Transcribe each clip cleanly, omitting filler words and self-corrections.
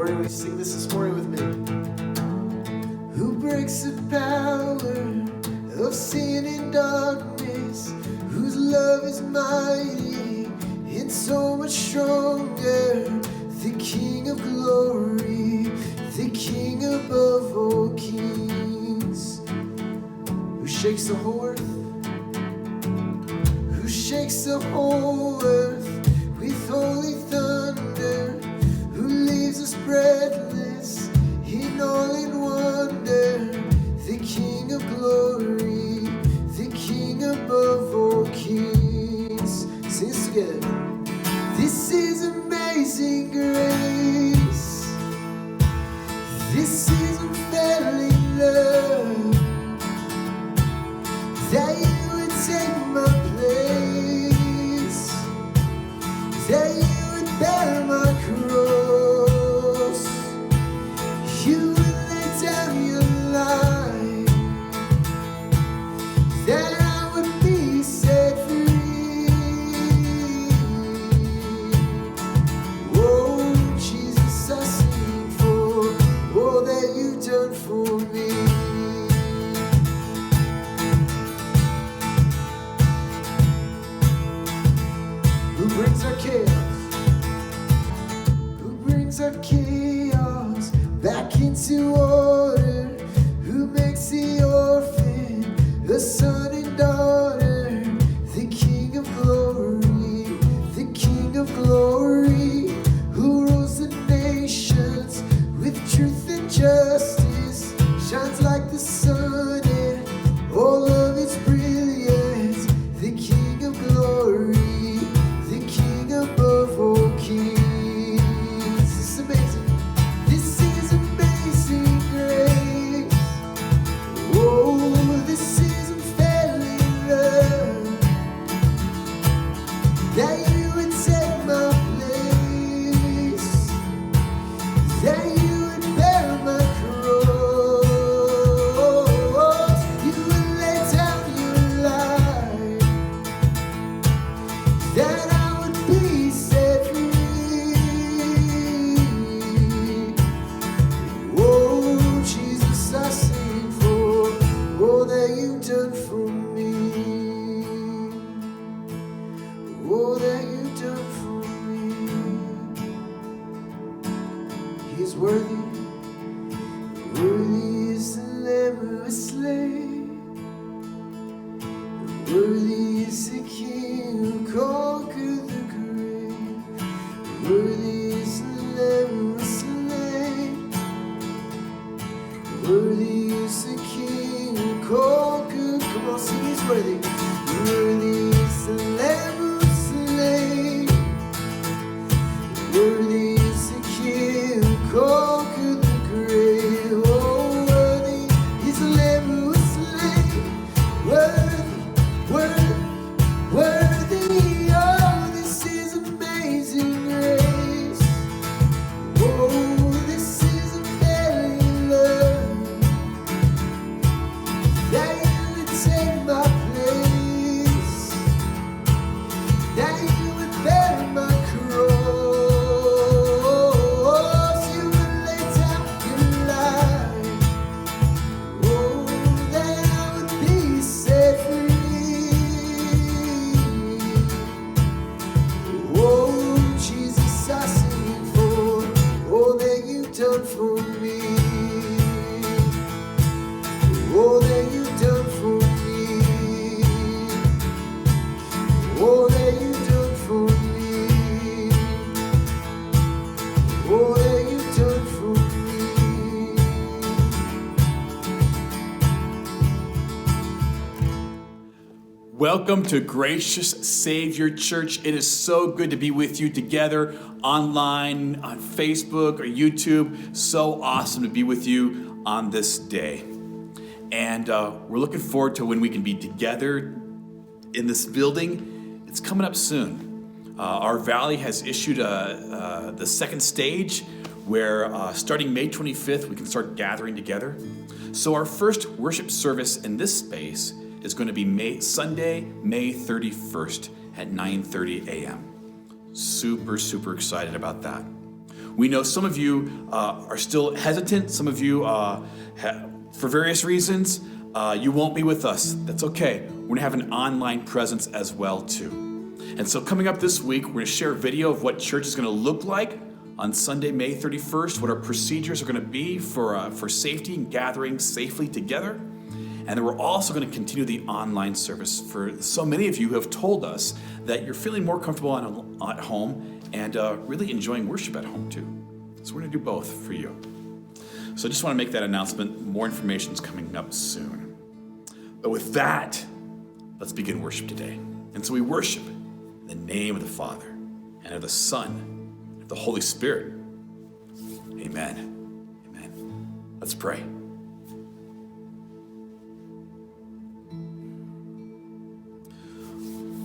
Lord. We sing this morning with me. Who breaks the power of sin and darkness, whose love is mighty and so much stronger, the King of glory, the King above all kings, who shakes the whole earth, who shakes the whole earth with holy thunder, who leaves us breathless in all in wonder, the King of glory, the King above all kings. Sing this together. This is amazing grace. This is unfailing love, that you would take my place, that you would bear my cross, you would lay down your life, that I would be set free. Oh, Jesus, I sing for all that you've done for me. Who brings our chaos? Who brings our chaos back into order? Who makes the orphan a son and daughter? The King of glory, the King of glory, who rules the nations with truth and justice, shines like the sun in all of its brilliance. The King of glory, the King above all kings. It's amazing. This is amazing grace. Oh, this is unfailing love, that you would take my place, that you would bear my cross, you would lay down your life, that I would be set free. Oh, Jesus, I sing for all that you've done for me, all that you've done for me. He is worthy, worthy is the Lamb who was slain, worthy is the King who conquered the grave, worthy is the Lamb who was slain, worthy is the King who conquered. Come on, sing, he's worthy. Worthy is the Lamb who was slain, worthy is the King who conquered the grave. Oh, worthy is the Lamb who was slain, worthy, worthy, worthy. Oh, this is amazing grace. Oh, this is unfailing love, that you would take my place, that you would bear my cross, you would lay down your life, oh, that I would be set free. Oh, Jesus, I sing for all that you've done for me, all that you've done for me, all that you've done for me, all that you've done for me. Welcome to Gracious Savior Church. It is so good to be with you together online, on Facebook or YouTube. So awesome to be with you on this day. And we're looking forward to when we can be together in this building. It's coming up soon. Our Valley has issued the second stage where starting May 25th, we can start gathering together. So our first worship service in this space is going to be Sunday, May 31st at 9:30 a.m. Super excited about that. We know some of you are still hesitant. Some of you, for various reasons, you won't be with us. That's okay. We're gonna have an online presence as well too. And so coming up this week, we're gonna share a video of what church is gonna look like on Sunday, May 31st, what our procedures are gonna be for safety and gathering safely together. And then we're also gonna continue the online service for so many of you who have told us that you're feeling more comfortable at home and really enjoying worship at home too. So we're gonna do both for you. So I just wanna make that announcement. More information is coming up soon. But with that, let's begin worship today. And so we worship in the name of the Father and of the Son and of the Holy Spirit. Amen. Amen. Let's pray.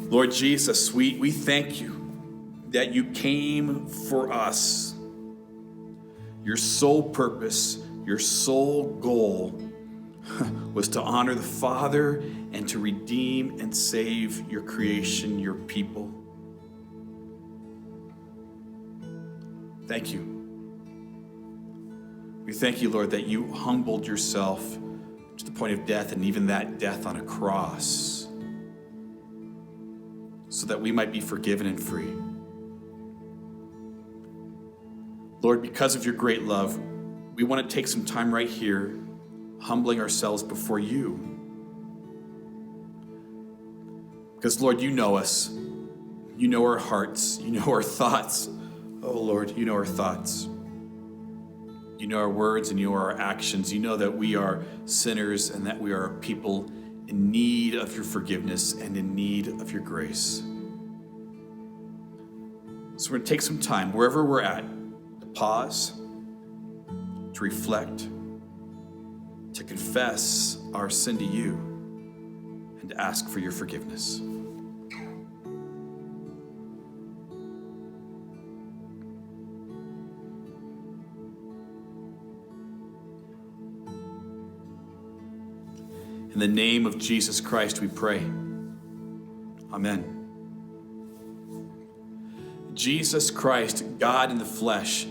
Lord Jesus, we thank you that you came for us. Your sole purpose, your sole goal was to honor the Father and to redeem and save your creation, your people. Thank you. We thank you, Lord, that you humbled yourself to the point of death, and even that death on a cross, so that we might be forgiven and free. Lord, because of your great love, we want to take some time right here, humbling ourselves before you. Because, Lord, you know us. You know our hearts. You know our thoughts. Oh, Lord, you know our thoughts. You know our words and you know our actions. You know that we are sinners and that we are people in need of your forgiveness and in need of your grace. So we're going to take some time, wherever we're at, to pause, to reflect, to confess our sin to you, and to ask for your forgiveness. In the name of Jesus Christ, we pray. Amen. Jesus Christ, God in the flesh,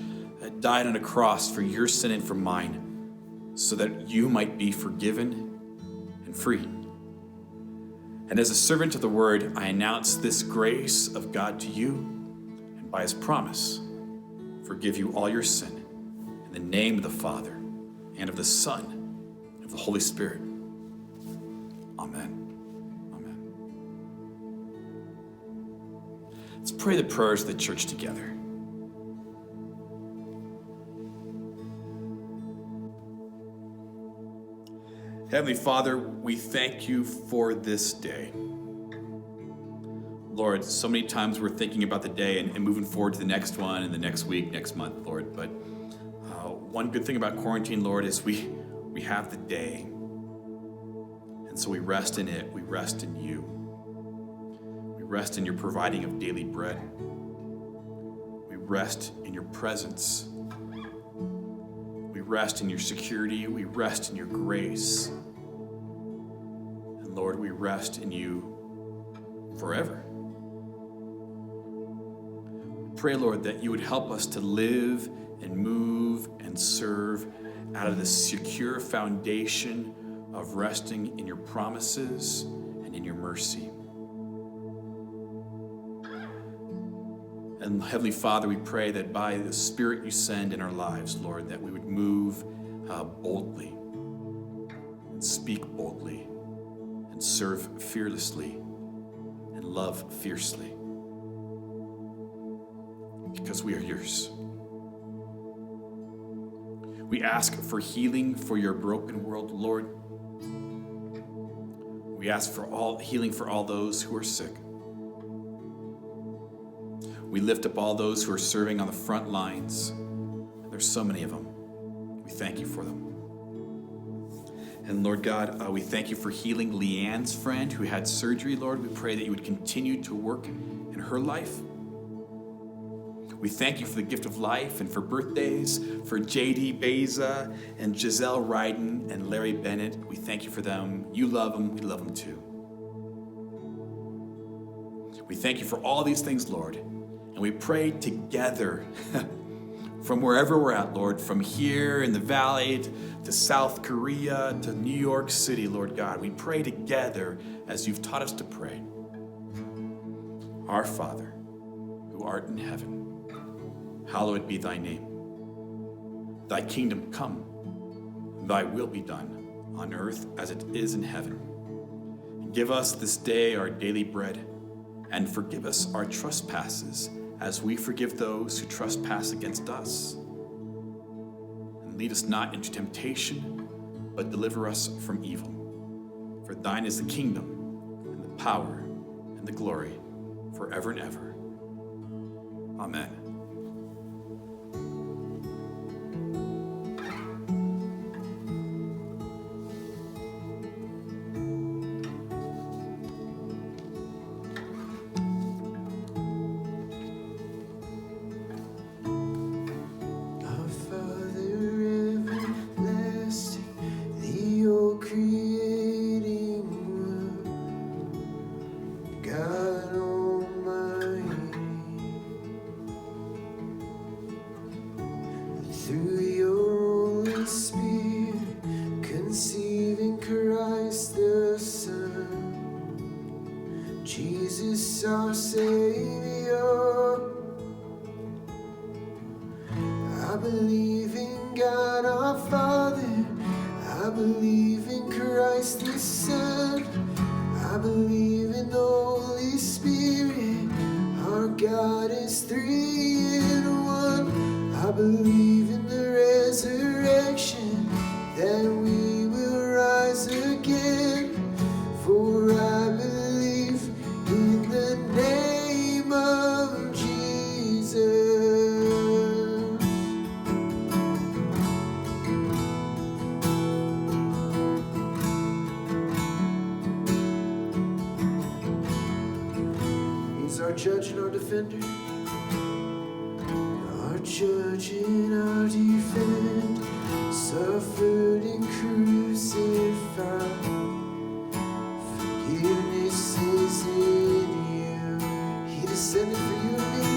died on a cross for your sin and for mine, so that you might be forgiven and free. And as a servant of the word, I announce this grace of God to you, and by his promise, forgive you all your sin, in the name of the Father, and of the Son, and of the Holy Spirit. Amen. Amen. Let's pray the prayers of the church together. Heavenly Father, we thank you for this day. Lord, so many times we're thinking about the day and moving forward to the next one and the next week, next month, Lord. But one good thing about quarantine, Lord, is we have the day. And so we rest in it. We rest in you. We rest in your providing of daily bread. We rest in your presence. We rest in your security. We rest in your grace. And Lord, we rest in you forever. We pray, Lord, that you would help us to live and move and serve out of the secure foundation of resting in your promises and in your mercy. And Heavenly Father, we pray that by the Spirit you send in our lives, Lord, that we would move boldly and speak boldly and serve fearlessly and love fiercely, because we are yours. We ask for healing for your broken world, Lord. We ask for all healing for all those who are sick. We lift up all those who are serving on the front lines. There's so many of them. We thank you for them. And Lord God, we thank you for healing Leanne's friend who had surgery, Lord. We pray that you would continue to work in her life. We thank you for the gift of life and for birthdays, for JD Beza and Giselle Ryden and Larry Bennett. We thank you for them. You love them. We love them too. We thank you for all these things, Lord. And we pray together from wherever we're at, Lord, from here in the valley to South Korea to New York City, Lord God. We pray together as you've taught us to pray. Our Father, who art in heaven, hallowed be thy name. Thy kingdom come, thy will be done on earth as it is in heaven. Give us this day our daily bread, and forgive us our trespasses as we forgive those who trespass against us. And lead us not into temptation, but deliver us from evil. For thine is the kingdom, and the power, and the glory, forever and ever. Amen. Our Father everlasting, the all-creating one, God Almighty, through your Holy Spirit, conceiving Christ the Son, Jesus our Savior. I believe in God our Father, I believe in Christ His Son, I believe in the Holy Spirit, our God is three in one. I believe in the resurrection, that we will rise again, for I believe in the name of Jesus. He's our judge and our defender, our judge and our defender, suffered and crucified. Forgiveness is in you. He descended for you and me,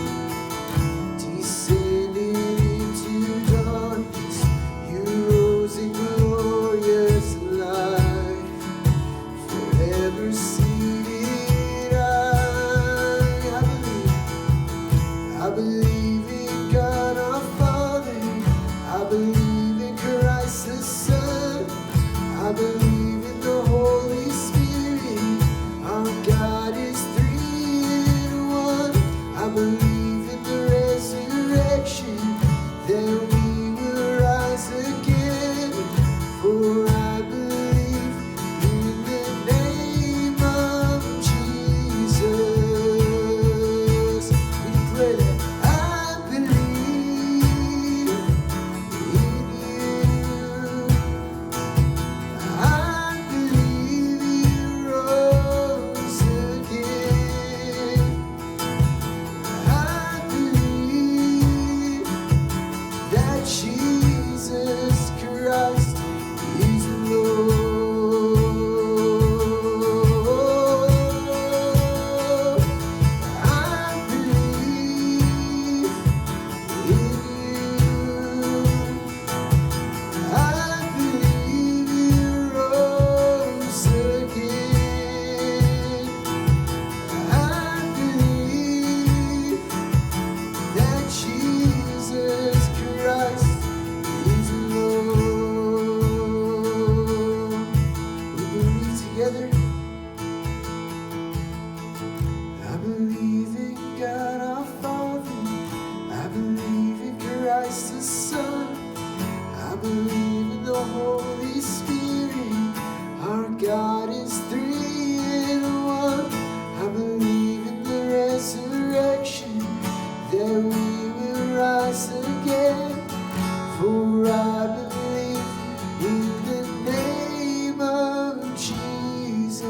descended into darkness. You rose in glorious light, forever seated I believe in God our Father, I believe in Christ the Son, I believe in the Holy Spirit, our God is three in one. I believe in the resurrection, that we will rise again, for I believe in the name of Jesus. We declare that I believe in you. I believe you rose again. I believe that Jesus Christ is Lord. I believe in you. I believe you rose again. I believe that Jesus Christ is Lord. We believe together. I believe in God our Father, I believe in Christ the Son, I believe in the Holy Spirit, our God is three in one. I believe in the resurrection, that we will rise again, for I believe in the name of Jesus.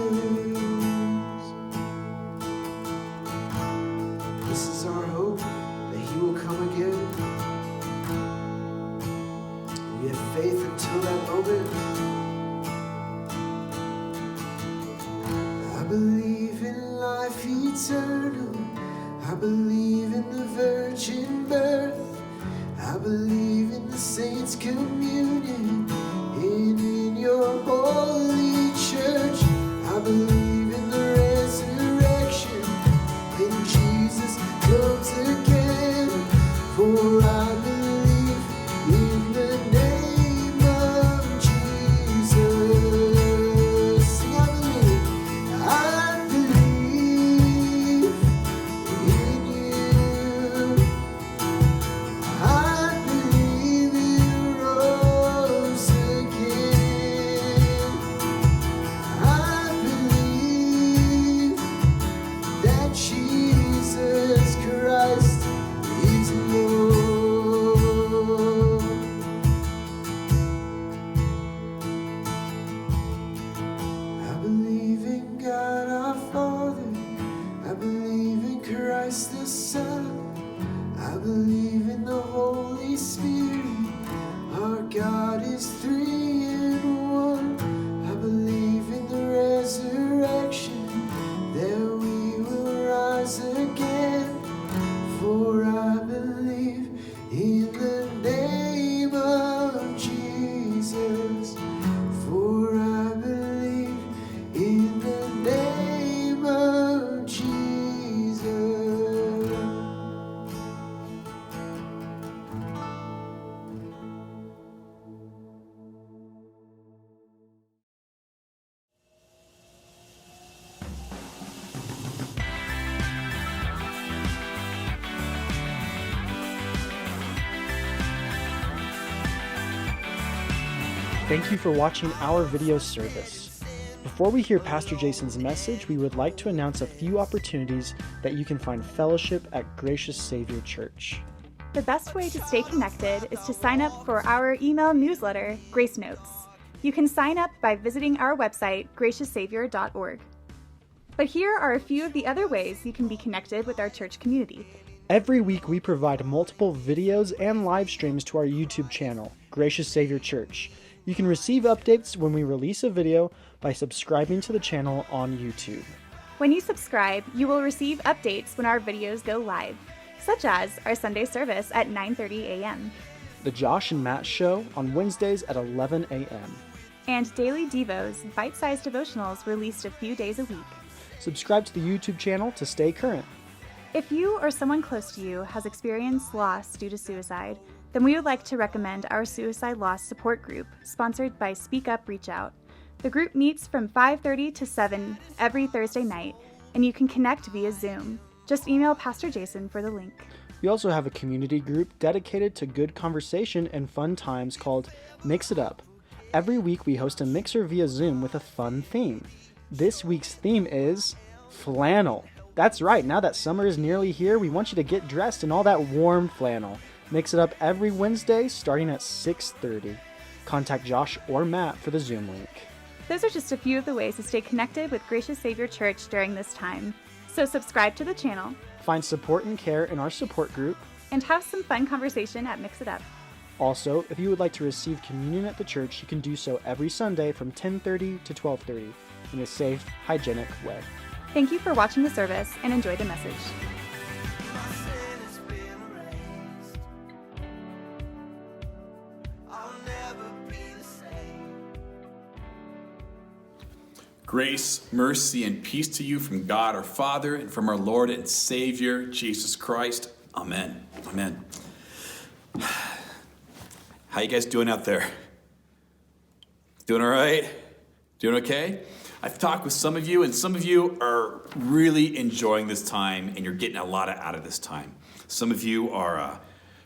This is our hope, that He will come again. We have faith until that moment. I believe in life eternal, I believe in the virgin birth, I I believe in the saints' communion and in your holy church. I believe in the resurrection when Jesus comes again. For I believe in the name of Jesus. Sing, I believe in you. I believe you rose again. I believe that Jesus Christ is Lord. I believe in God our Father. I believe in Christ the Son. I believe in the Holy Spirit. Our God is 3 in 1. I believe in the resurrection, that we will rise again. For I believe in the name of Jesus. For I believe in the name of Jesus. Thank you for watching our video service. Before we hear Pastor Jason's message, we would like to announce a few opportunities that you can find fellowship at Gracious Savior Church. The best way to stay connected is to sign up for our email newsletter, Grace Notes. You can sign up by visiting our website, gracioussavior.org. But here are a few of the other ways you can be connected with our church community. Every week we provide multiple videos and live streams to our YouTube channel, Gracious Savior Church. You can receive updates when we release a video by subscribing to the channel on YouTube. When you subscribe, you will receive updates when our videos go live, such as our Sunday service at 9:30 a.m. The Josh and Matt Show on Wednesdays at 11 a.m. and Daily Devos, bite-sized devotionals released a few days a week. Subscribe to the YouTube channel to stay current. If you or someone close to you has experienced loss due to suicide, then we would like to recommend our Suicide Loss Support Group, sponsored by Speak Up Reach Out. The group meets from 5:30 to 7 every Thursday night, and you can connect via Zoom. Just email Pastor Jason for the link. We also have a community group dedicated to good conversation and fun times called Mix It Up. Every week we host a mixer via Zoom with a fun theme. This week's theme is flannel. That's right, now that summer is nearly here, we want you to get dressed in all that warm flannel. Mix It Up every Wednesday starting at 6:30. Contact Josh or Matt for the Zoom link. Those are just a few of the ways to stay connected with Gracious Savior Church during this time. So subscribe to the channel Find support and care in our support group. and have some fun conversation at Mix It Up. Also, if you would like to receive communion at the church, you can do so every Sunday from 10:30 to 12:30 in a safe, hygienic way. Thank you for watching the service and enjoy the message. Grace, mercy, and peace to you from God our Father and from our Lord and Savior, Jesus Christ. Amen. Amen. How you guys doing out there? Doing all right? Doing okay? I've talked with some of you, and some of you are really enjoying this time, and you're getting a lot out of this time. Some of you are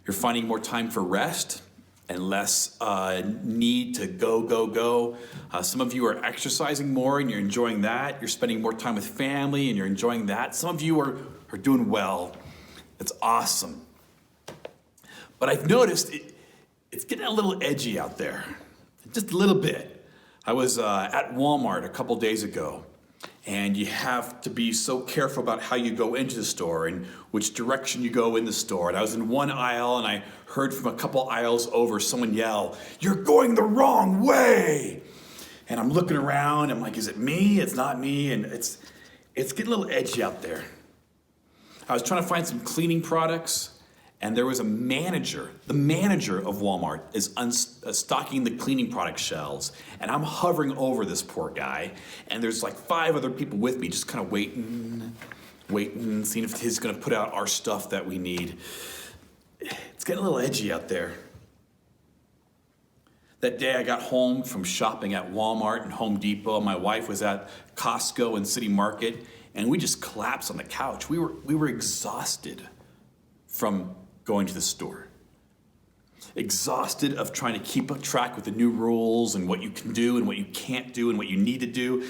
you're finding more time for rest and less need to go. Some of you are exercising more, and you're enjoying that. You're spending more time with family, and you're enjoying that. Some of you are doing well. It's awesome. But I've noticed it's getting a little edgy out there, just a little bit. I was at Walmart a couple days ago, and you have to be so careful about how you go into the store and which direction you go in the store. And I was in one aisle, and I heard from a couple aisles over someone yell, "You're going the wrong way!" And I'm looking around, I'm like, is it me? It's not me, and it's getting a little edgy out there. I was trying to find some cleaning products, And there was a manager, the manager of Walmart is stocking the cleaning product shelves. And I'm hovering over this poor guy. And there's like 5 other people with me just kind of waiting, seeing if he's going to put out our stuff that we need. It's getting a little edgy out there. That day I got home from shopping at Walmart and Home Depot. My wife was at Costco and City Market. And we just collapsed on the couch. We were exhausted from going to the store. Exhausted of trying to keep track with the new rules and what you can do and what you can't do and what you need to do.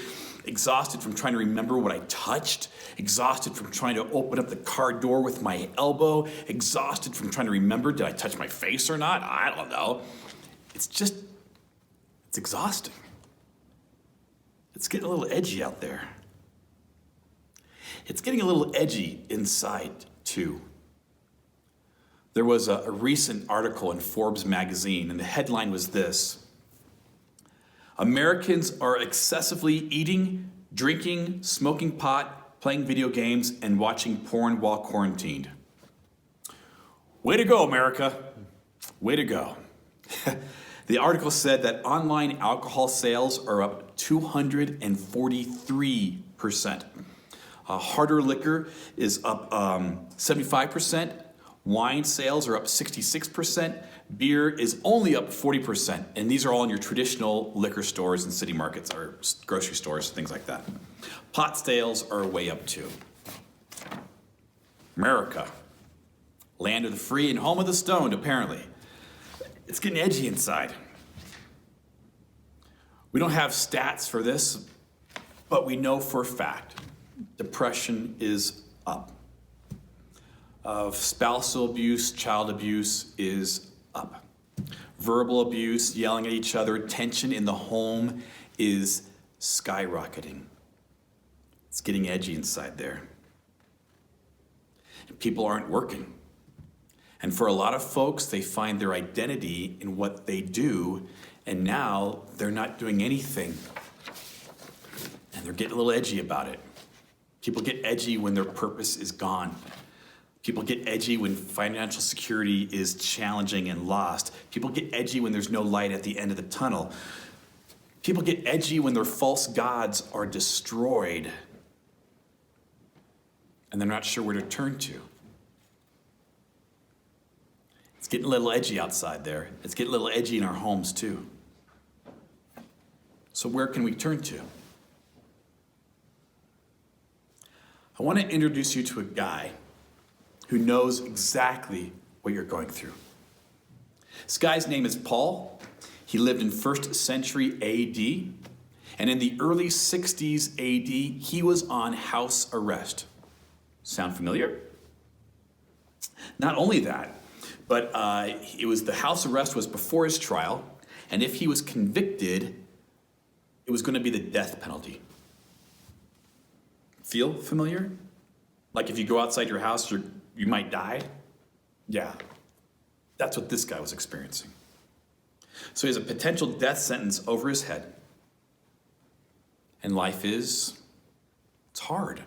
Exhausted from trying to remember what I touched. Exhausted from trying to open up the car door with my elbow. Exhausted from trying to remember, did I touch my face or not? I don't know. It's exhausting. It's getting a little edgy out there. It's getting a little edgy inside, too. There was a recent article in Forbes magazine, and the headline was this: Americans are excessively eating, drinking, smoking pot, playing video games, and watching porn while quarantined. Way to go, America. Way to go. The article said that online alcohol sales are up 243%. Harder liquor is up 75%. Wine sales are up 66%. Beer is only up 40%. And these are all in your traditional liquor stores and city markets or grocery stores, things like that. Pot sales are way up too. America, land of the free and home of the stoned, apparently. It's getting edgy inside. We don't have stats for this, but we know for a fact depression is up. Spousal abuse, child abuse is up. Verbal abuse, yelling at each other, tension in the home is skyrocketing. It's getting edgy inside there. And people aren't working. And for a lot of folks, they find their identity in what they do, and now they're not doing anything. And they're getting a little edgy about it. People get edgy when their purpose is gone. People get edgy when financial security is challenging and lost. People get edgy when there's no light at the end of the tunnel. People get edgy when their false gods are destroyed and they're not sure where to turn to. It's getting a little edgy outside there. It's getting a little edgy in our homes too. So where can we turn to? I want to introduce you to a guy who knows exactly what you're going through. This guy's name is Paul. He lived in 1st century AD, and in the early 60s AD, he was on house arrest. Sound familiar? Not only that, but the house arrest was before his trial, and if he was convicted, it was going to be the death penalty. Feel familiar? Like if you go outside your house, you might die? Yeah, that's what this guy was experiencing. So he has a potential death sentence over his head. And life it's hard.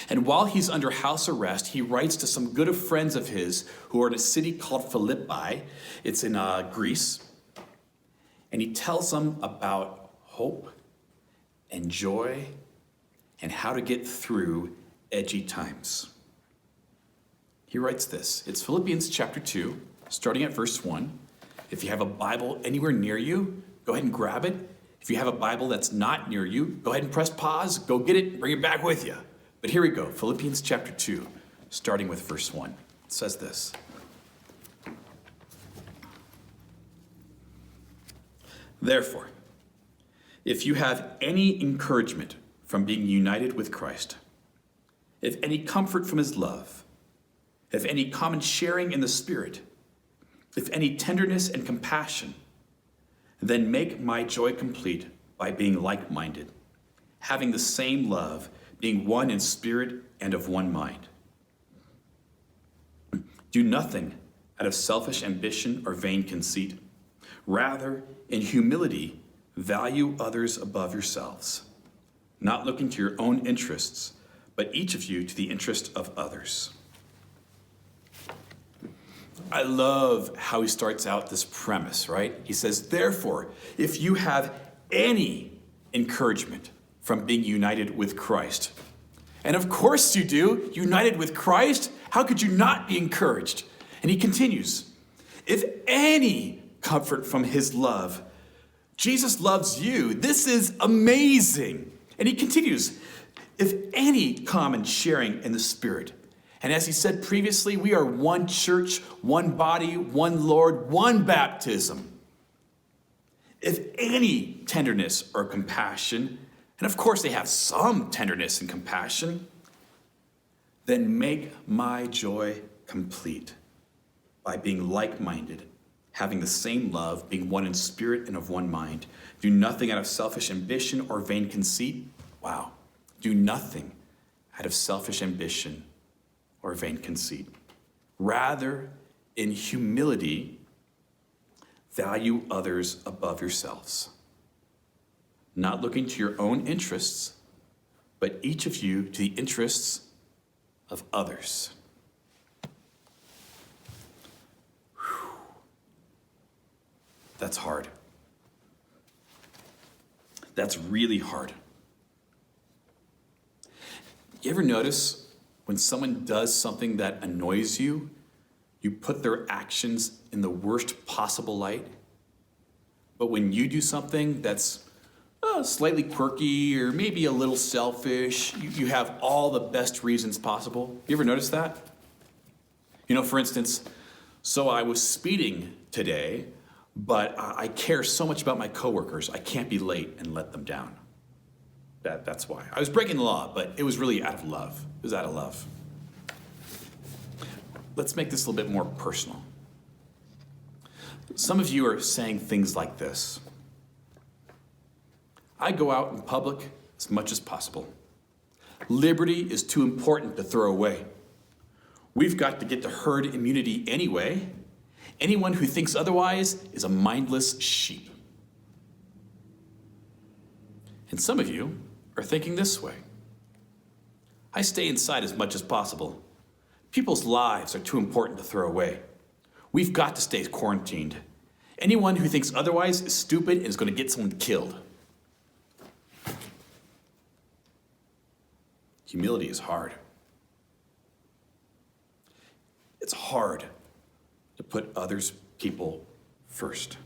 And while he's under house arrest, he writes to some good friends of his who are in a city called Philippi. It's in Greece. And he tells them about hope and joy and how to get through edgy times. He writes this. It's Philippians chapter 2, starting at verse 1. If you have a Bible anywhere near you, go ahead and grab it. If you have a Bible that's not near you, go ahead and press pause, go get it, bring it back with you. But here we go, Philippians chapter 2, starting with verse 1. It says this. Therefore, if you have any encouragement from being united with Christ, if any comfort from his love, if any common sharing in the Spirit, if any tenderness and compassion, then make my joy complete by being like-minded, having the same love, being one in spirit and of one mind. Do nothing out of selfish ambition or vain conceit. Rather, in humility, value others above yourselves, not looking to your own interests, but each of you to the interest of others. I love how he starts out this premise, right? He says, therefore, if you have any encouragement from being united with Christ, and of course you do, united with Christ, how could you not be encouraged? And he continues, if any comfort from his love, Jesus loves you. This is amazing. And he continues, if any common sharing in the Spirit. And as he said previously, we are one church, one body, one Lord, one baptism. If any tenderness or compassion, and of course they have some tenderness and compassion, then make my joy complete by being like-minded, having the same love, being one in spirit and of one mind. Do nothing out of selfish ambition or vain conceit. Wow. Do nothing out of selfish ambition or vain conceit. Rather, in humility, value others above yourselves, not looking to your own interests, but each of you to the interests of others. Whew. That's hard. That's really hard. You ever notice when someone does something that annoys you, you put their actions in the worst possible light? But when you do something that's slightly quirky or maybe a little selfish, you have all the best reasons possible. You ever notice that? You know, for instance, so I was speeding today, but I care so much about my coworkers, I can't be late and let them down. That's why. I was breaking the law, but it was really out of love. It was out of love. Let's make this a little bit more personal. Some of you are saying things like this. I go out in public as much as possible. Liberty is too important to throw away. We've got to get to herd immunity anyway. Anyone who thinks otherwise is a mindless sheep. And some of you are thinking this way. I stay inside as much as possible. People's lives are too important to throw away. We've got to stay quarantined. Anyone who thinks otherwise is stupid and is going to get someone killed. Humility is hard. It's hard to put others' people first.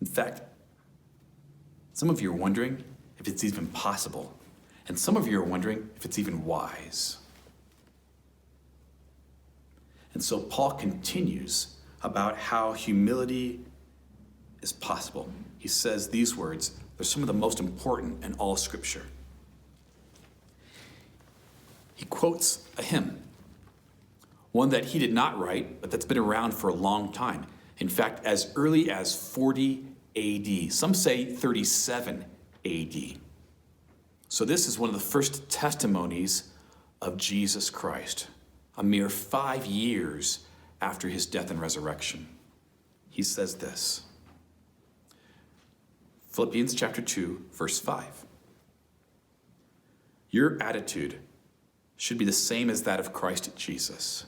In fact, some of you are wondering if it's even possible, and some of you are wondering if it's even wise. And so Paul continues about how humility is possible. He says these words, they're some of the most important in all Scripture. He quotes a hymn, one that he did not write, but that's been around for a long time. In fact, as early as 40 AD. Some say 37 AD. So this is one of the first testimonies of Jesus Christ, a mere 5 years after his death and resurrection. He says this, Philippians chapter 2, verse 5. Your attitude should be the same as that of Christ Jesus,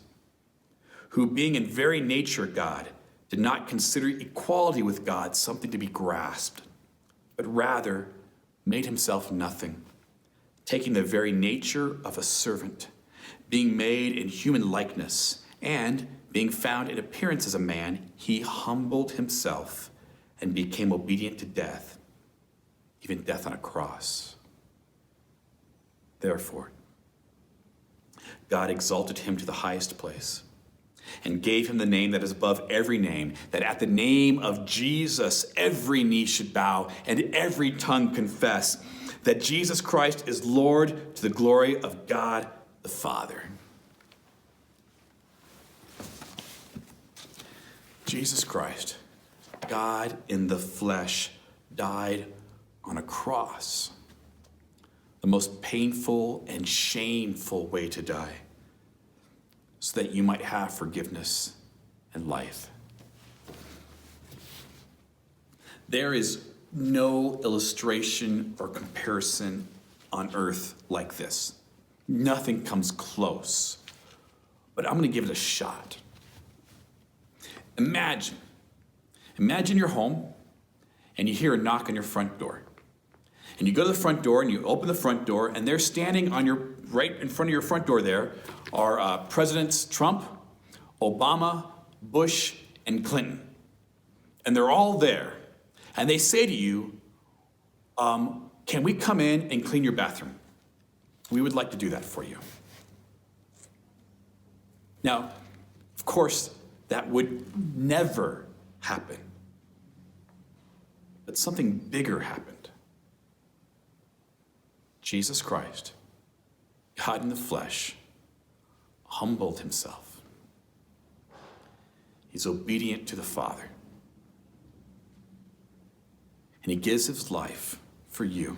who being in very nature God, did not consider equality with God something to be grasped, but rather made himself nothing, taking the very nature of a servant, being made in human likeness, and being found in appearance as a man, he humbled himself and became obedient to death, even death on a cross. Therefore, God exalted him to the highest place and gave him the name that is above every name, that at the name of Jesus every knee should bow and every tongue confess that Jesus Christ is Lord, to the glory of God the Father. Jesus Christ, God in the flesh, died on a cross, the most painful and shameful way to die, so that you might have forgiveness and life. There is no illustration or comparison on earth like this. Nothing comes close. But I'm going to give it a shot. Imagine you're home and you hear a knock on your front door. And you go to the front door and you open the front door, and they're standing on your right in front of your front door there are Presidents Trump, Obama, Bush, and Clinton. And they're all there. And they say to you, can we come in and clean your bathroom? We would like to do that for you. Now, of course, that would never happen. But something bigger happened. Jesus Christ, God in the flesh, humbled himself. He's obedient to the Father. And he gives his life for you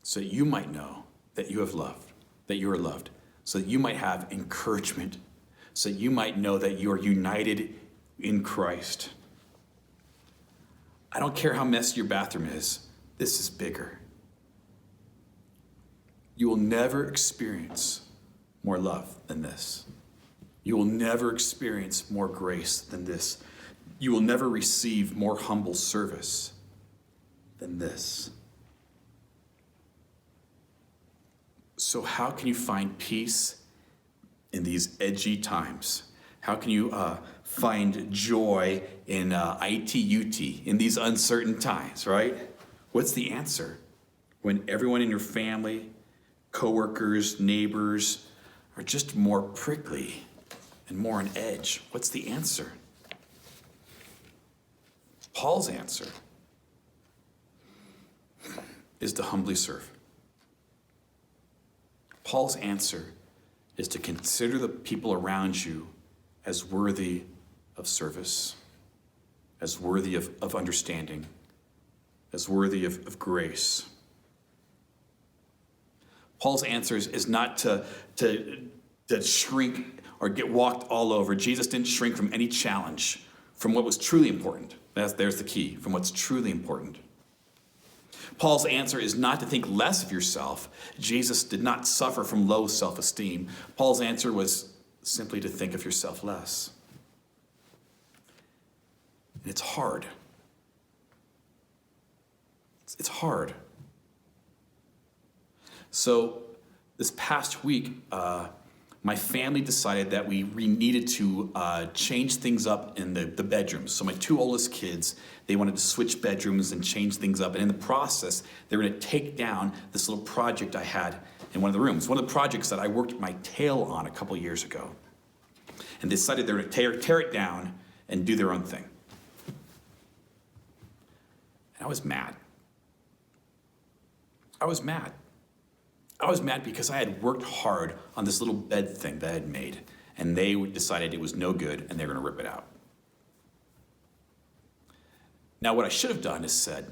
so that you might know that you have loved, that you are loved, so that you might have encouragement, so that you might know that you are united in Christ. I don't care how messy your bathroom is, this is bigger. You will never experience more love than this. You will never experience more grace than this. You will never receive more humble service than this. So how can you find peace in these edgy times? How can you find joy in ITUT, in these uncertain times, right? What's the answer? When everyone in your family, coworkers, neighbors are just more prickly and more on edge, what's the answer? Paul's answer is to humbly serve. Paul's answer is to consider the people around you as worthy of service, as worthy of understanding, as worthy of grace. Paul's answer is not to shrink or get walked all over. Jesus didn't shrink from any challenge, from what was truly important. There's the key, from what's truly important. Paul's answer is not to think less of yourself. Jesus did not suffer from low self-esteem. Paul's answer was simply to think of yourself less. And it's hard. It's hard. So this past week, my family decided that we needed to change things up in the bedrooms. So my two oldest kids, they wanted to switch bedrooms and change things up. And in the process, they were going to take down this little project I had in one of the rooms. One of the projects that I worked my tail on a couple years ago. And they decided they were going to tear it down and do their own thing. And I was mad. I was mad because I had worked hard on this little bed thing that I had made, and they decided it was no good, and they were going to rip it out. Now, what I should have done is said,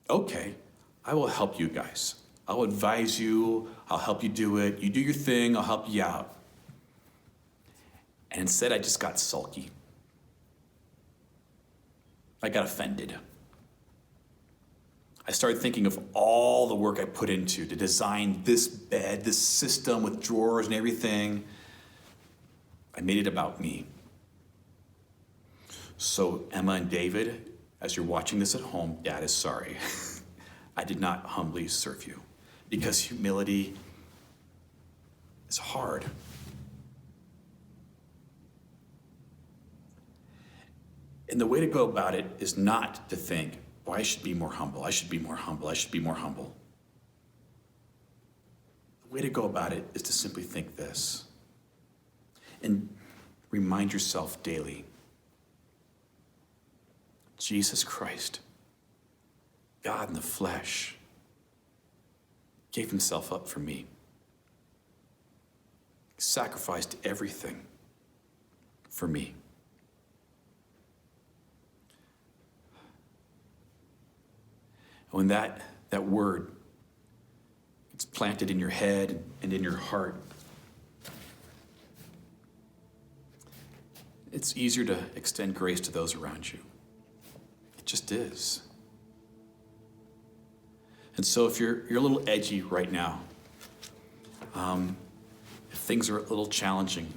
okay, I will help you guys. I'll advise you. I'll help you do it. You do your thing. I'll help you out. And instead, I just got sulky. I got offended. I started thinking of all the work I put into to design this bed, this system with drawers and everything. I made it about me. So Emma and David, as you're watching this at home, Dad is sorry. I did not humbly serve you because humility is hard. And the way to go about it is not to think, I should be more humble. I should be more humble. I should be more humble. The way to go about it is to simply think this and remind yourself daily. Jesus Christ, God in the flesh, gave himself up for me. He sacrificed everything for me. When that word gets planted in your head and in your heart, it's easier to extend grace to those around you. It just is. And so if you're a little edgy right now, if things are a little challenging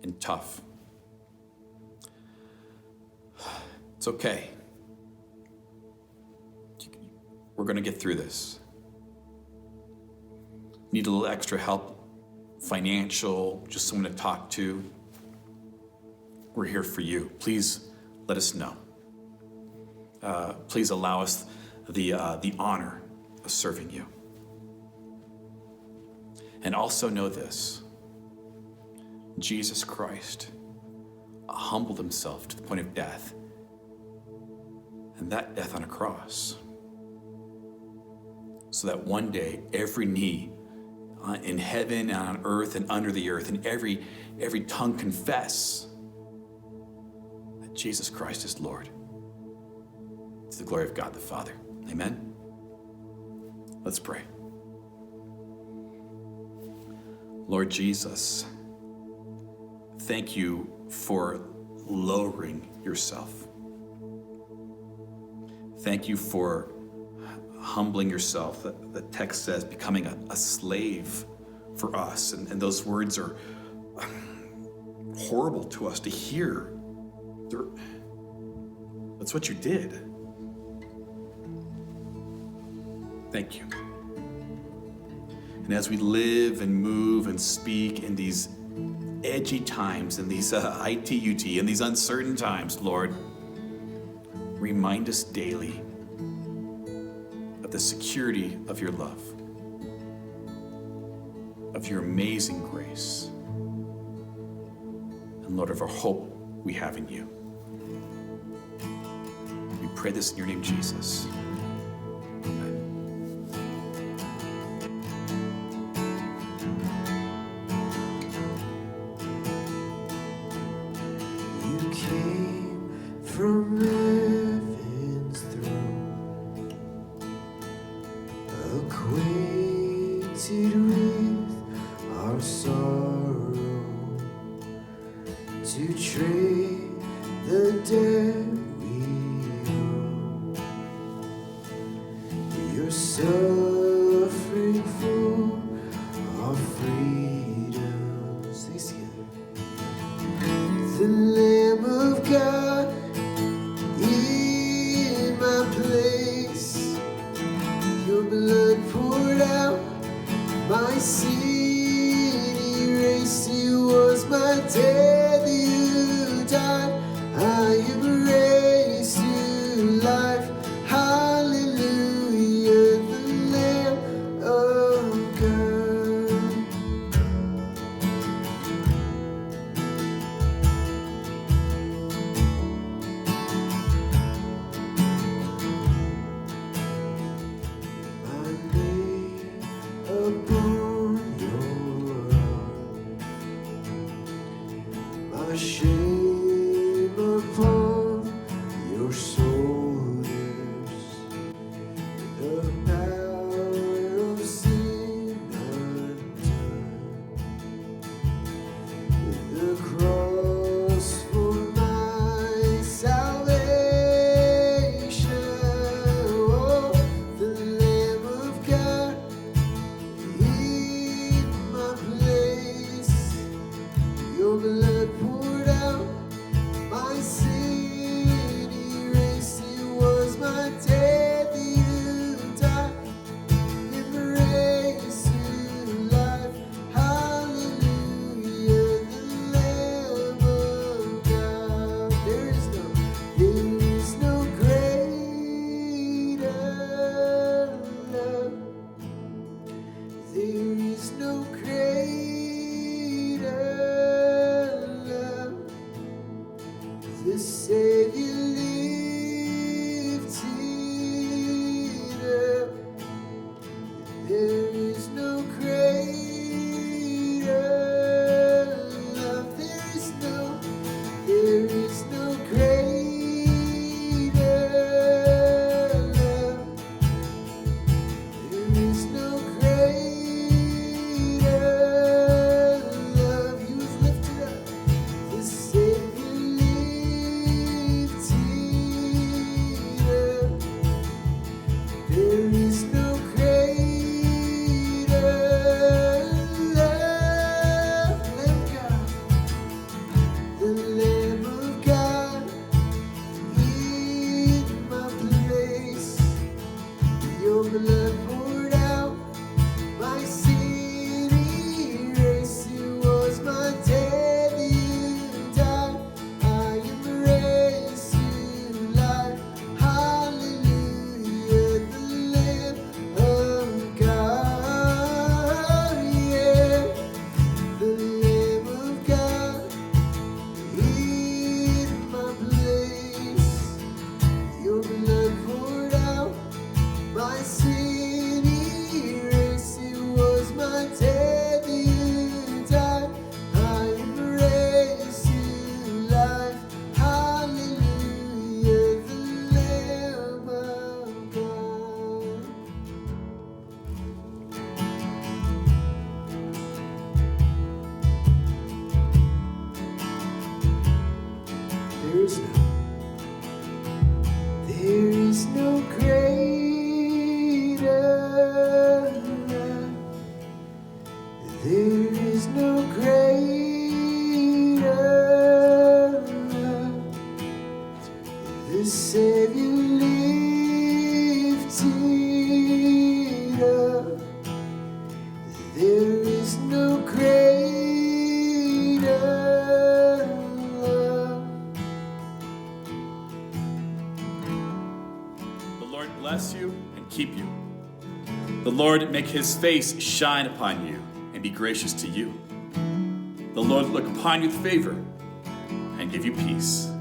and tough, It's okay. We're going to get through this. Need a little extra help, financial, just someone to talk to. We're here for you. Please let us know. Please allow us the honor of serving you. And also know this: Jesus Christ humbled himself to the point of death, and that death on a cross, so that one day every knee in heaven and on earth and under the earth, and every tongue confess that Jesus Christ is Lord. To the glory of God the Father. Amen. Let's pray. Lord Jesus, thank you for lowering yourself. Thank you for humbling yourself. The text says becoming a slave for us. And those words are horrible to us to hear. That's what you did. Thank you. And as we live and move and speak in these edgy times, in these ITUT, in these uncertain times, Lord, remind us daily of the security of your love, of your amazing grace, and Lord, of our hope we have in you. We pray this in your name, Jesus. Amen. You came from heaven's throne, acquainted with our sorrow, to trade the debt we owe. You're suffering for our freedoms. They see it. The Lamb of God in my place, your blood poured out, my sin erased. It was my death you died, I am raised to life. Hallelujah, the Lamb of God. My name upon your arm, Your blood poured out, my sin erased. It was my death, you died. I embrace you, life. Hallelujah, the Lamb of God, yeah, the Lamb of God in my place. Your blood poured out, my sin erased. It was my death, you died. I embrace you, life. Hallelujah, the Lamb of God. There is no greater love. There is no greater love. The Savior lifted up. There is no greater love. The Lord bless you and keep you. The Lord make his face shine upon you and be gracious to you. The Lord look upon you with favor and give you peace.